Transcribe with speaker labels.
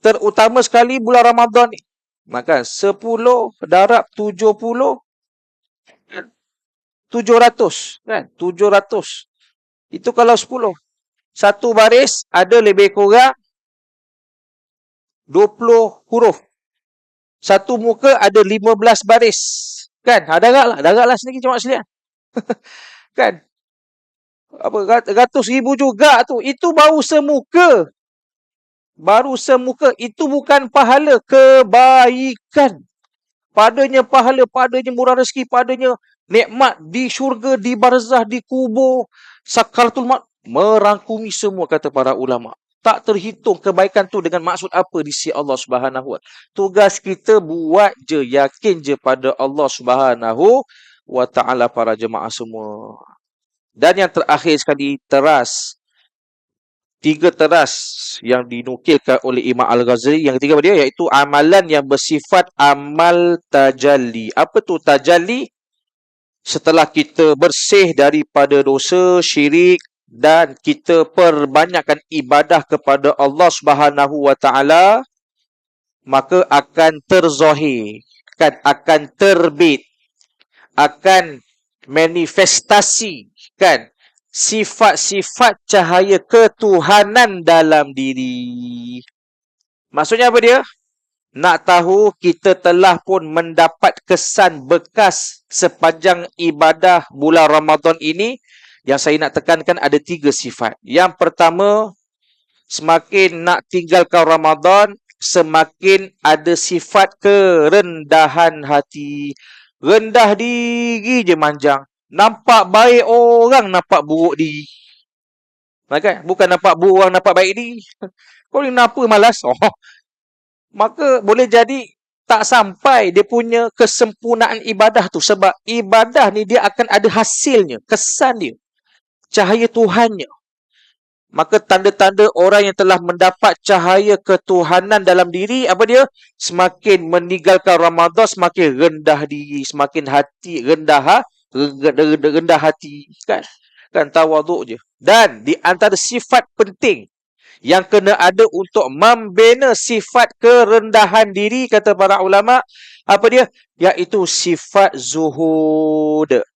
Speaker 1: terutama sekali bulan Ramadan ni. Maka 10 darab 70, 700 kan? 700. Itu kalau 10. Satu baris ada lebih kurang 20 huruf. Satu muka ada 15 baris. Kan? Darablah sendiri jemaah sekalian. Kan? Apa ratus ribu juga tu. Itu baru semuka. Itu bukan pahala, kebaikan. Padanya pahala, padanya murah rezeki, padanya nikmat di syurga, di barzah, di kubur, sakaratul maut, merangkumi semua kata para ulama. Tak terhitung kebaikan tu dengan maksud apa di sisi Allah Subhanahu wa. Tugas kita buat je, yakin je pada Allah Subhanahu wa taala para jemaah semua. Dan yang terakhir sekali, teras. 3 teras yang dinukilkan oleh Imam Al-Ghazali. Yang ketiga dia iaitu amalan yang bersifat amal tajalli. Apa tu tajalli? Setelah kita bersih daripada dosa, syirik dan kita perbanyakkan ibadah kepada Allah Subhanahu wa taala, maka akan terzahir, kan, akan terbit, akan manifestasi, kan, sifat-sifat cahaya ketuhanan dalam diri. Maksudnya apa dia? Nak tahu kita telah pun mendapat kesan bekas sepanjang ibadah bulan Ramadan ini. Yang saya nak tekankan ada 3 sifat. Yang pertama, semakin nak tinggalkan Ramadan, semakin ada sifat kerendahan hati. Rendah diri je manjang. Nampak baik orang, nampak buruk diri. Kan? Bukan nampak buruk orang, nampak baik diri. Kau ni kenapa malas? Maka boleh jadi tak sampai dia punya kesempurnaan ibadah tu. Sebab ibadah ni dia akan ada hasilnya, kesan dia, cahaya Tuhannya. Maka tanda-tanda orang yang telah mendapat cahaya ketuhanan dalam diri, apa dia? Semakin meninggalkan Ramadan, semakin rendah diri, semakin hati rendah hati, kan tawaduk je. Dan di antara sifat penting yang kena ada untuk membina sifat kerendahan diri, kata para ulama, apa dia? Iaitu sifat zuhud.